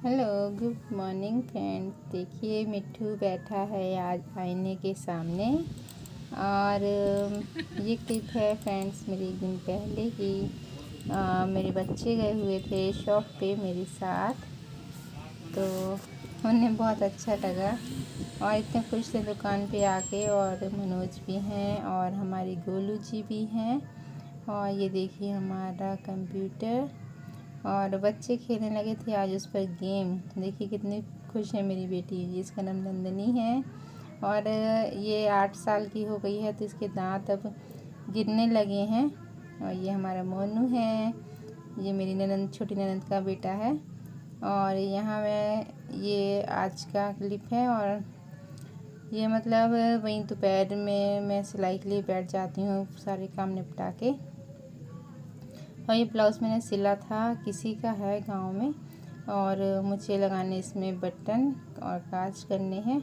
Hello, good morning friends. देखिए मिट्ठू बैठा है आज आईने के सामने। और ये क्लिप है फ्रेंड्स मेरे एक दिन पहले की। मेरे बच्चे गए हुए थे शॉप पे मेरे साथ, तो उन्हें बहुत अच्छा लगा और इतने खुश थे दुकान पे आके। और मनोज भी हैं और हमारी गोलू जी भी हैं। और ये देखिए हमारा कंप्यूटर, और बच्चे खेलने लगे थे आज उस पर गेम। देखिए कितनी खुश है मेरी बेटी, जिसका नाम नंदनी है। और ये 8 साल की हो गई है, तो इसके दांत अब गिरने लगे हैं। और ये हमारा मोनू है, ये मेरी ननंद, छोटी ननंद का बेटा है। और यहाँ मैं ये आज का क्लिप है। और ये मतलब वहीं दोपहर में मैं सिलाई के लिए बैठ जाती हूँ सारे काम निपटा के। और ये ब्लाउज़ मैंने सिला था, किसी का है गांव में, और मुझे लगाने इसमें बटन और काज करने हैं।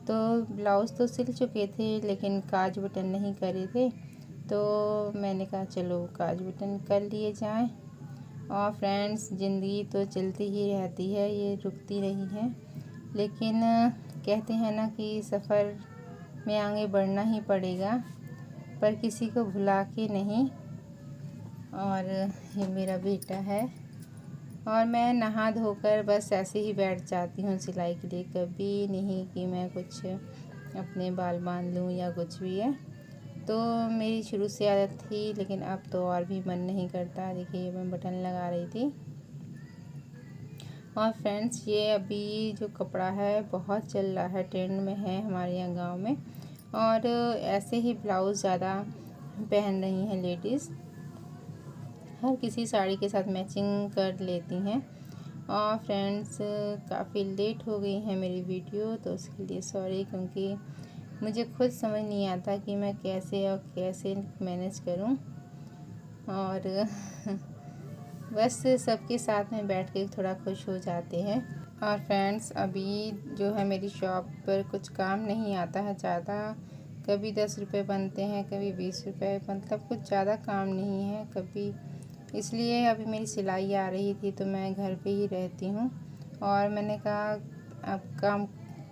तो ब्लाउज़ तो सिल चुके थे लेकिन काज बटन नहीं करे थे, तो मैंने कहा चलो काज बटन कर लिए जाएं। और फ्रेंड्स, ज़िंदगी तो चलती ही रहती है, ये रुकती नहीं है। लेकिन कहते हैं ना कि सफ़र में आगे बढ़ना ही पड़ेगा, पर किसी को भुला के नहीं। और ये मेरा बेटा है, और मैं नहा धोकर बस ऐसे ही बैठ जाती हूँ सिलाई के लिए। कभी नहीं कि मैं कुछ अपने बाल बांध लूँ या कुछ भी है। तो मेरी शुरू से आदत थी, लेकिन अब तो और भी मन नहीं करता। देखिए मैं बटन लगा रही थी। और फ्रेंड्स, ये अभी जो कपड़ा है बहुत चल रहा है, ट्रेंड में है हमारे यहाँ गांव में। और ऐसे ही ब्लाउज़ ज़्यादा पहन रही हैं लेडीज़, हर किसी साड़ी के साथ मैचिंग कर लेती हैं। और फ्रेंड्स, काफ़ी लेट हो गई है मेरी वीडियो, तो उसके लिए सॉरी, क्योंकि मुझे खुद समझ नहीं आता कि मैं कैसे मैनेज करूं। और बस सबके साथ में बैठ के थोड़ा खुश हो जाते हैं। और फ्रेंड्स, अभी जो है मेरी शॉप पर कुछ काम नहीं आता है ज़्यादा। कभी 10 रुपये बनते हैं, कभी 20 रुपये, मतलब कुछ ज़्यादा काम नहीं है कभी। इसलिए अभी मेरी सिलाई आ रही थी, तो मैं घर पे ही रहती हूँ। और मैंने कहा अब काम,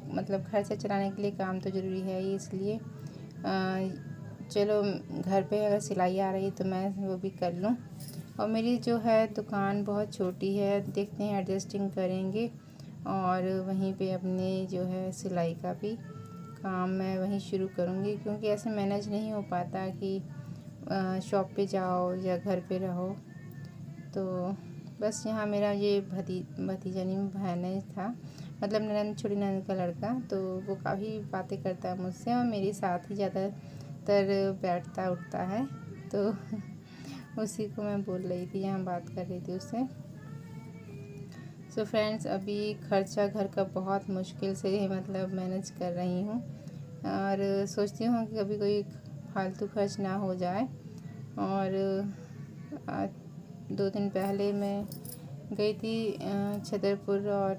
मतलब खर्चा चलाने के लिए काम तो ज़रूरी है ही, इसलिए चलो घर पे अगर सिलाई आ रही तो मैं वो भी कर लूँ। और मेरी जो है दुकान बहुत छोटी है, देखते हैं एडजस्टिंग करेंगे। और वहीं पे अपने जो है सिलाई का भी काम मैं वहीं शुरू करूँगी, क्योंकि ऐसे मैनेज नहीं हो पाता कि शॉप पे जाओ या घर पे रहो। तो बस यहाँ मेरा ये भतीजा नहीं भाई था, मतलब ननंद, छोटी ननंद का लड़का, तो वो काफ़ी बातें करता है मुझसे और मेरे साथ ही ज़्यादातर बैठता उठता है। तो उसी को मैं बोल रही थी, यहाँ बात कर रही थी उससे। सो फ्रेंड्स, अभी खर्चा घर का बहुत मुश्किल से मतलब मैनेज कर रही हूँ, और सोचती हूँ कि कभी कोई फालतू खर्च ना हो जाए। और 2 दिन पहले मैं गई थी छतरपुर और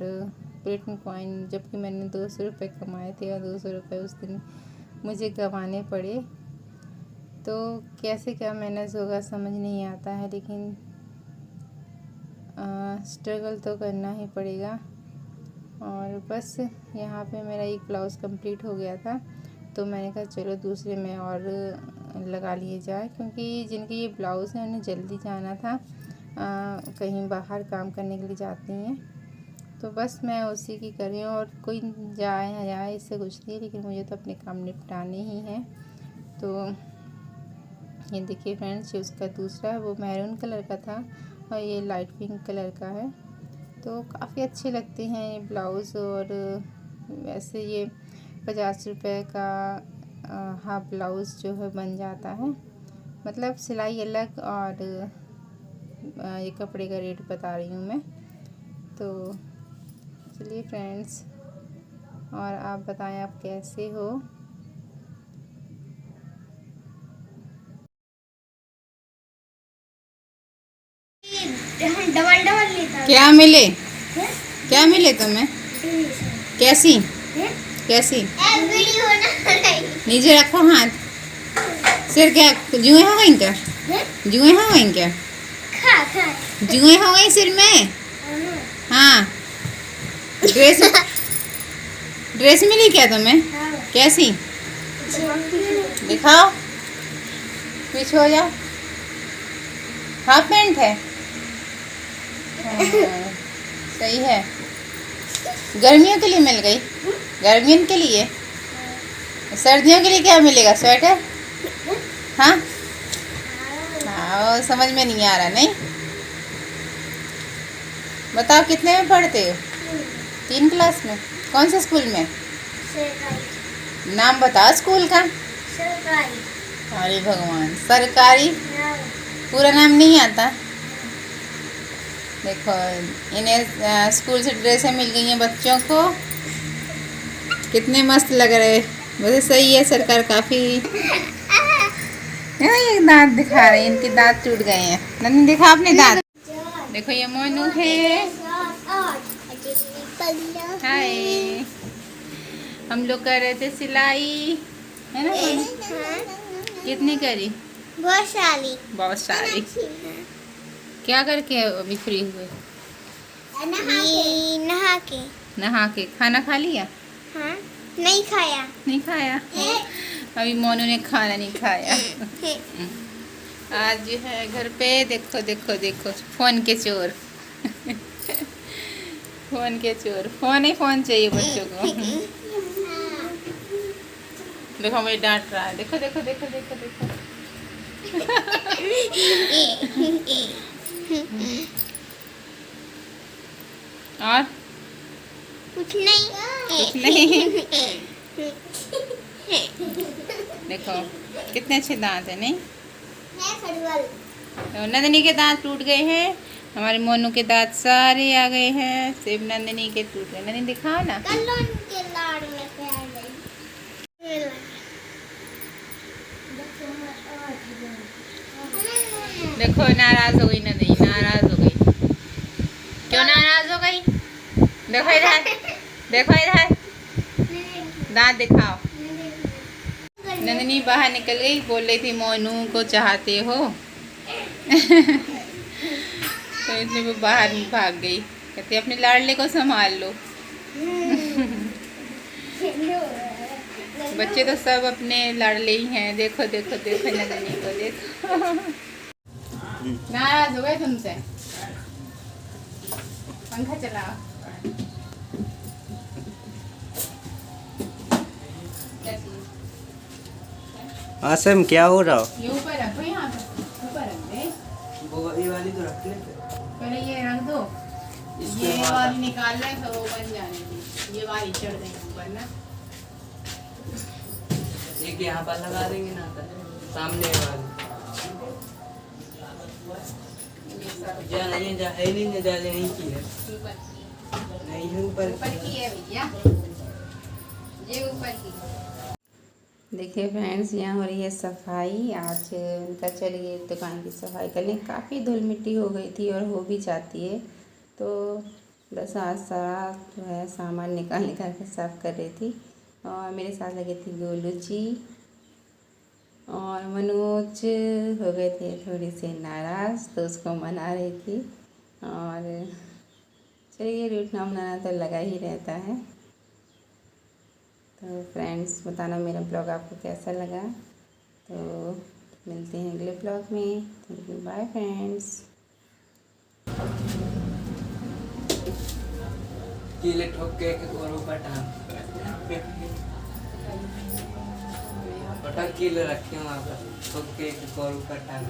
ब्रिटन कॉइन, जबकि मैंने 200 रुपये कमाए थे, और 200 रुपये उस दिन मुझे गंवाने पड़े। तो कैसे क्या मैनेज होगा समझ नहीं आता है, लेकिन स्ट्रगल तो करना ही पड़ेगा। और बस यहाँ पे मेरा एक ब्लाउज़ कंप्लीट हो गया था, तो मैंने कहा चलो दूसरे में और लगा लिए जाए, क्योंकि जिनके ये ब्लाउज़ हैं उन्हें जल्दी जाना था, कहीं बाहर काम करने के लिए जाती हैं। तो बस मैं उसी की कर रही हूँ, और कोई जाए ना जाए इससे कुछ नहीं, लेकिन मुझे तो अपने काम निपटाने ही हैं। तो ये देखिए फ्रेंड्स, ये उसका दूसरा है, वो मैरून कलर का था और ये लाइट पिंक कलर का है। तो काफ़ी अच्छे लगते हैं ये ब्लाउज़। और वैसे ये 50 रुपये का हाफ ब्लाउज़ जो है बन जाता है, मतलब सिलाई अलग और ये कपड़े का रेट बता रही हूँ मैं। तो चलिए फ्रेंड्स, और आप बताएं आप कैसे हो। डबल डबल लेता क्या मिले? क्या मिले तुम्हें? कैसी कैसी? नीचे रखो हाथ। सिर क्या जुए हो गई क्या? जुए हो गई क्या? जुए हो गई सिर में? हाँ, ड्रेस ड्रेस मिली क्या तुम्हें? कैसी दिखाओ, पीछे हो जाओ। हाफ पैंट है। हाँ, सही है। गर्मियों के लिए मिल गई। गर्मियों के लिए, सर्दियों के लिए क्या मिलेगा? स्वेटर? हाँ हाँ, समझ में नहीं आ रहा। नहीं, बताओ कितने में पढ़ते हो? 3 क्लास में। कौन से स्कूल में? नाम बताओ स्कूल का। सरकारी। अरे भगवान, सरकारी? पूरा नाम नहीं आता? देखो, इन्हें स्कूल से ड्रेसें मिल गई हैं बच्चों को। कितने मस्त लग रहे। वैसे सही है, सरकार काफ़ी। ये दांत दिखा रहे हैं, इनके दांत टूट गए हैं। नन्ही दिखा अपने दांत। देखो ये मोनू है। हाय, हम लोग कर रहे थे सिलाई, है ना मोनू? कितनी करी? बहुत सारी। बहुत सारी। क्या करके अभी फ्री हुए? नहा के। नहा के। खाना खा लिया? हाँ, नहीं खाया। नहीं खाया? अभी मोनू ने खाना नहीं खाया। आज जो है घर पे, देखो देखो देखो, फोन के चोर। फोन के चोर। फोन ही फोन चाहिए बच्चों को। देखो मुझे डांट रहा है। देखो देखो देखो देखो देखो। और कुछ नहीं। कुछ नहीं। देखो कितने अच्छे दांत है। नहीं, तो नंदनी के दांत टूट गए हैं। हमारे मोनू के दांत सारे आ गए हैं, सिर्फ नंदनी के टूट गए। नंदनी दिखाओ ना। देखो नाराज हो गई नंदनी, नाराज हो गई। क्यों नाराज हो गई? देखो इधर, देखो इधर, दांत दिखाओ। नंदनी बाहर निकल गई, बोल रही थी मोनू को चाहते हो। तो इसलिए वो बाहर भाग गई। कहती अपने लाडले को संभाल लो। बच्चे तो सब अपने लाडले ही हैं। देखो देखो देखो नंदनी को देखो। नाराज हो गए तुमसे? पंखा चलाओ। आसम क्या हो रहा? ये ऊपर रखो, यहाँ पर ऊपर रख दे। ये वाली तो रख ले। पहले ये रख दो। ये वाली निकाल ले तो वो बन जाने की। ये वाली चढ़ देंगे ऊपर ना। एक यहाँ पर लगा देंगे ना, सामने वाली। जा नहीं, जा है नहीं, जा नहीं की है। नहीं है ऊपर की है भैया, ये ऊपर की। देखिए फ्रेंड्स, यहाँ हो रही है सफाई। आज उनका चलिए दुकान की सफाई कर लें। काफ़ी धूल मिट्टी हो गई थी और हो भी जाती है, तो बस आज सारा जो है सामान निकाल निकाल के साफ़ कर रही थी। और मेरे साथ लगे थे गोलू जी और मनोज। हो गए थे थोड़ी से नाराज़, तो उसको मना रही थी। और चलिए, रूठना मनाना तो लगा ही रहता है। तो फ्रेंड्स, बताना मेरा ब्लॉग आपको कैसा लगा। तो मिलते हैं अगले ब्लॉग में। Thank you, bye friends. कीले ठोक के और ऊपर टांग कीले रखे वहाँ पर ठोक के और ऊपर टांग।